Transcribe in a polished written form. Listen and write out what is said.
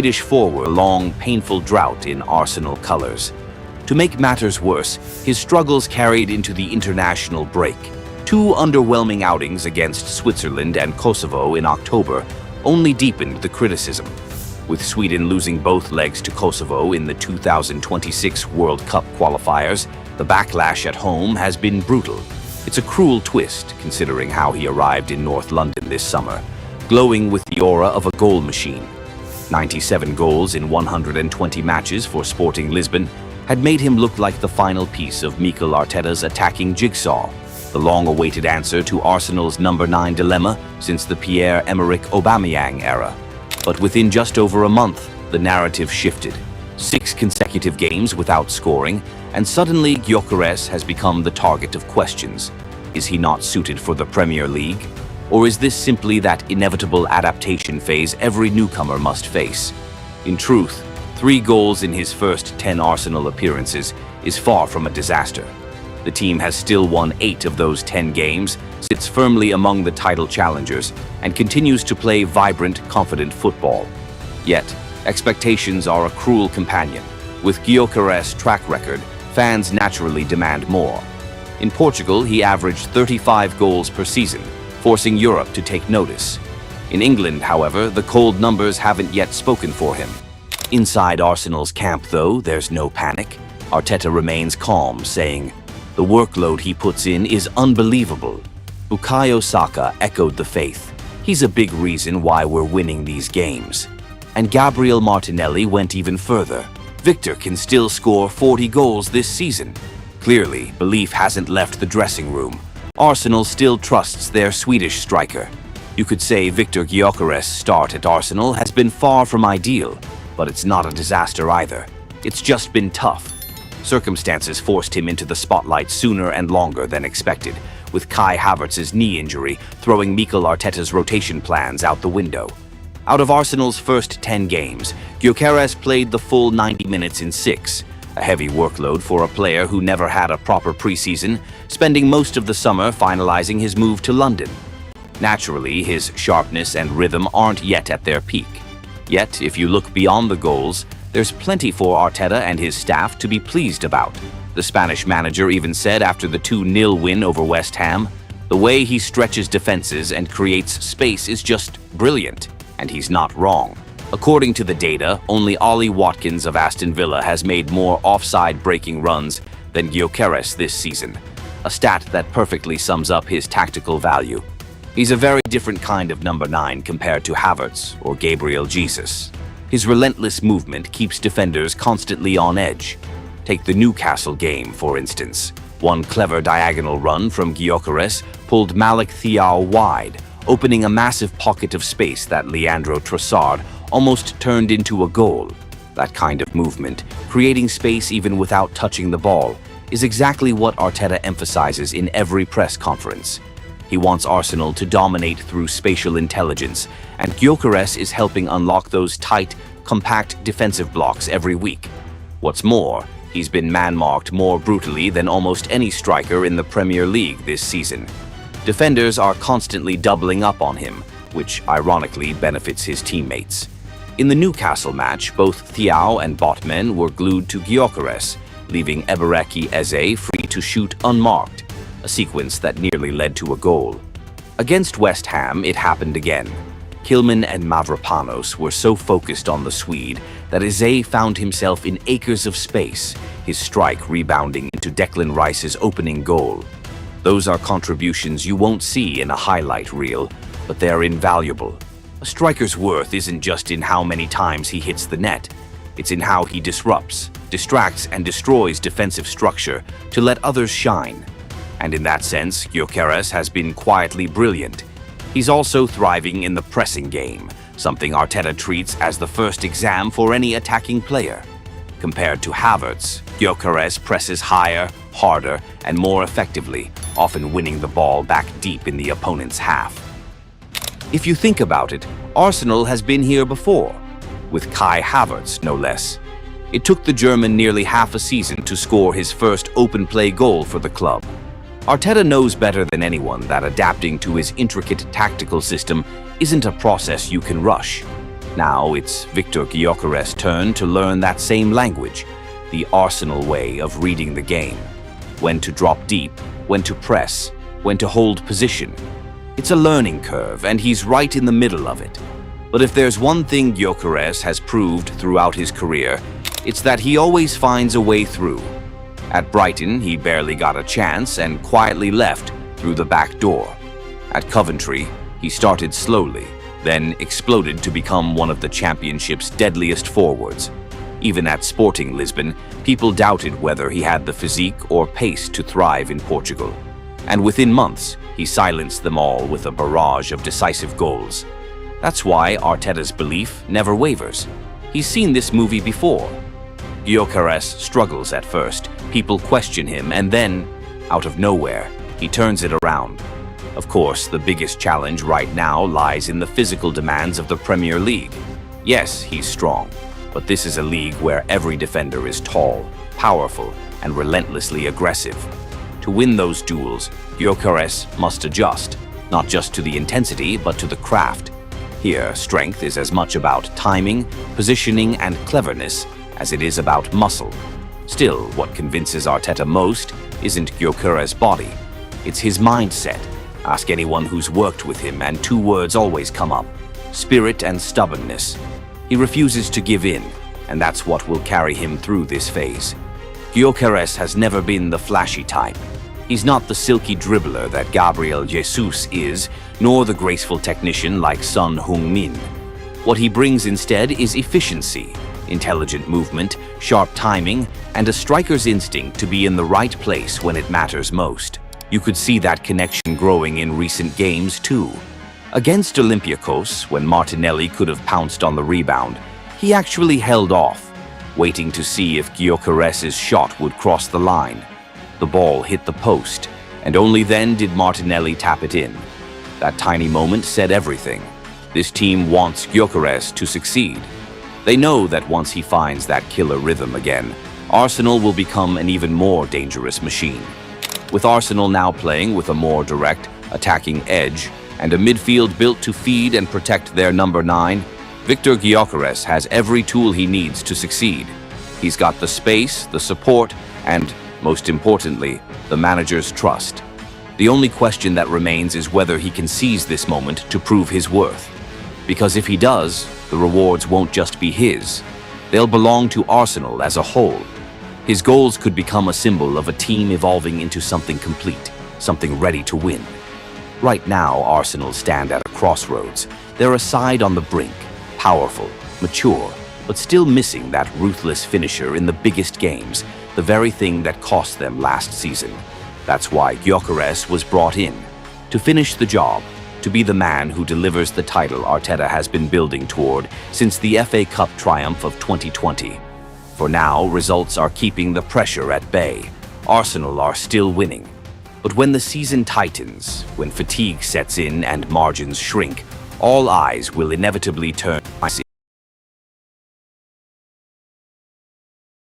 Swedish forward a long, painful drought in Arsenal colours. To make matters worse, his struggles carried into the international break. Two underwhelming outings against Switzerland and Kosovo in October only deepened the criticism. With Sweden losing both legs to Kosovo in the 2026 World Cup qualifiers, the backlash at home has been brutal. It's a cruel twist, considering how he arrived in North London this summer, glowing with the aura of a goal machine. 97 goals in 120 matches for Sporting Lisbon had made him look like the final piece of Mikel Arteta's attacking jigsaw, the long-awaited answer to Arsenal's number 9 dilemma since the Pierre-Emerick Aubameyang era. But within just over a month, the narrative shifted. 6 consecutive games without scoring, and suddenly Gyökeres has become the target of questions. Is he not suited for the Premier League? Or is this simply that inevitable adaptation phase every newcomer must face? In truth, 3 goals in his first 10 Arsenal appearances is far from a disaster. The team has still won 8 of those 10 games, sits firmly among the title challengers, and continues to play vibrant, confident football. Yet, expectations are a cruel companion. With Gyökeres' track record, fans naturally demand more. In Portugal, he averaged 35 goals per season, forcing Europe to take notice. In England, however, the cold numbers haven't yet spoken for him. Inside Arsenal's camp, though, there's no panic. Arteta remains calm, saying, "The workload he puts in is unbelievable." Bukayo Saka echoed the faith. "He's a big reason why we're winning these games." And Gabriel Martinelli went even further. "Viktor can still score 40 goals this season." Clearly, belief hasn't left the dressing room. Arsenal still trusts their Swedish striker. You could say Viktor Gyökeres' start at Arsenal has been far from ideal, but it's not a disaster either. It's just been tough. Circumstances forced him into the spotlight sooner and longer than expected, with Kai Havertz's knee injury throwing Mikel Arteta's rotation plans out the window. Out of Arsenal's first 10 games, Gyökeres played the full 90 minutes in 6, a heavy workload for a player who never had a proper preseason, spending most of the summer finalizing his move to London. Naturally, his sharpness and rhythm aren't yet at their peak. Yet, if you look beyond the goals, there's plenty for Arteta and his staff to be pleased about. The Spanish manager even said after the 2-0 win over West Ham, "The way he stretches defenses and creates space is just brilliant," and he's not wrong. According to the data, only Ollie Watkins of Aston Villa has made more offside-breaking runs than Gyökeres this season, a stat that perfectly sums up his tactical value. He's a very different kind of number 9 compared to Havertz or Gabriel Jesus. His relentless movement keeps defenders constantly on edge. Take the Newcastle game, for instance. One clever diagonal run from Gyökeres pulled Malik Thiaw wide, opening a massive pocket of space that Leandro Trossard almost turned into a goal. That kind of movement, creating space even without touching the ball, is exactly what Arteta emphasizes in every press conference. He wants Arsenal to dominate through spatial intelligence, and Gyökeres is helping unlock those tight, compact defensive blocks every week. What's more, he's been man-marked more brutally than almost any striker in the Premier League this season. Defenders are constantly doubling up on him, which ironically benefits his teammates. In the Newcastle match, both Thiaw and Botman were glued to Gyökeres, leaving Ebereki Eze free to shoot unmarked, a sequence that nearly led to a goal. Against West Ham, it happened again. Kilman and Mavropanos were so focused on the Swede that Eze found himself in acres of space, his strike rebounding into Declan Rice's opening goal. Those are contributions you won't see in a highlight reel, but they're invaluable. A striker's worth isn't just in how many times he hits the net. It's in how he disrupts, distracts, and destroys defensive structure to let others shine. And in that sense, Gyökeres has been quietly brilliant. He's also thriving in the pressing game, something Arteta treats as the first exam for any attacking player. Compared to Havertz, Gyökeres presses higher, harder, and more effectively, often winning the ball back deep in the opponent's half. If you think about it, Arsenal has been here before, with Kai Havertz, no less. It took the German nearly half a season to score his first open-play goal for the club. Arteta knows better than anyone that adapting to his intricate tactical system isn't a process you can rush. Now it's Viktor Gyökeres' turn to learn that same language, the Arsenal way of reading the game. When to drop deep, when to press, when to hold position. It's a learning curve, and he's right in the middle of it. But if there's one thing Gyökeres has proved throughout his career, it's that he always finds a way through. At Brighton, he barely got a chance and quietly left through the back door. At Coventry, he started slowly, then exploded to become one of the Championship's deadliest forwards. Even at Sporting Lisbon, people doubted whether he had the physique or pace to thrive in Portugal. And within months, he silenced them all with a barrage of decisive goals. That's why Arteta's belief never wavers. He's seen this movie before. Gyökeres struggles at first, people question him, and then, out of nowhere, he turns it around. Of course, the biggest challenge right now lies in the physical demands of the Premier League. Yes, he's strong, but this is a league where every defender is tall, powerful, and relentlessly aggressive. To win those duels, Gyökeres must adjust, not just to the intensity, but to the craft. Here, strength is as much about timing, positioning, and cleverness as it is about muscle. Still, what convinces Arteta most isn't Gyökeres' body. It's his mindset. Ask anyone who's worked with him, and two words always come up: spirit and stubbornness. He refuses to give in, and that's what will carry him through this phase. Gyökeres has never been the flashy type. He's not the silky dribbler that Gabriel Jesus is, nor the graceful technician like Son Heung-min. What he brings instead is efficiency, intelligent movement, sharp timing, and a striker's instinct to be in the right place when it matters most. You could see that connection growing in recent games too. Against Olympiacos, when Martinelli could have pounced on the rebound, he actually held off, waiting to see if Gyökeres' shot would cross the line. The ball hit the post, and only then did Martinelli tap it in. That tiny moment said everything. This team wants Gyökeres to succeed. They know that once he finds that killer rhythm again, Arsenal will become an even more dangerous machine. With Arsenal now playing with a more direct, attacking edge and a midfield built to feed and protect their number 9, Viktor Gyökeres has every tool he needs to succeed. He's got the space, the support, and, most importantly, the manager's trust. The only question that remains is whether he can seize this moment to prove his worth. Because if he does, the rewards won't just be his. They'll belong to Arsenal as a whole. His goals could become a symbol of a team evolving into something complete, something ready to win. Right now, Arsenal stand at a crossroads. They're a side on the brink, powerful, mature, but still missing that ruthless finisher in the biggest games, the very thing that cost them last season. That's why Gyökeres was brought in, to finish the job, to be the man who delivers the title Arteta has been building toward since the FA Cup triumph of 2020. For now, results are keeping the pressure at bay. Arsenal are still winning. But when the season tightens, when fatigue sets in and margins shrink, all eyes will inevitably turn to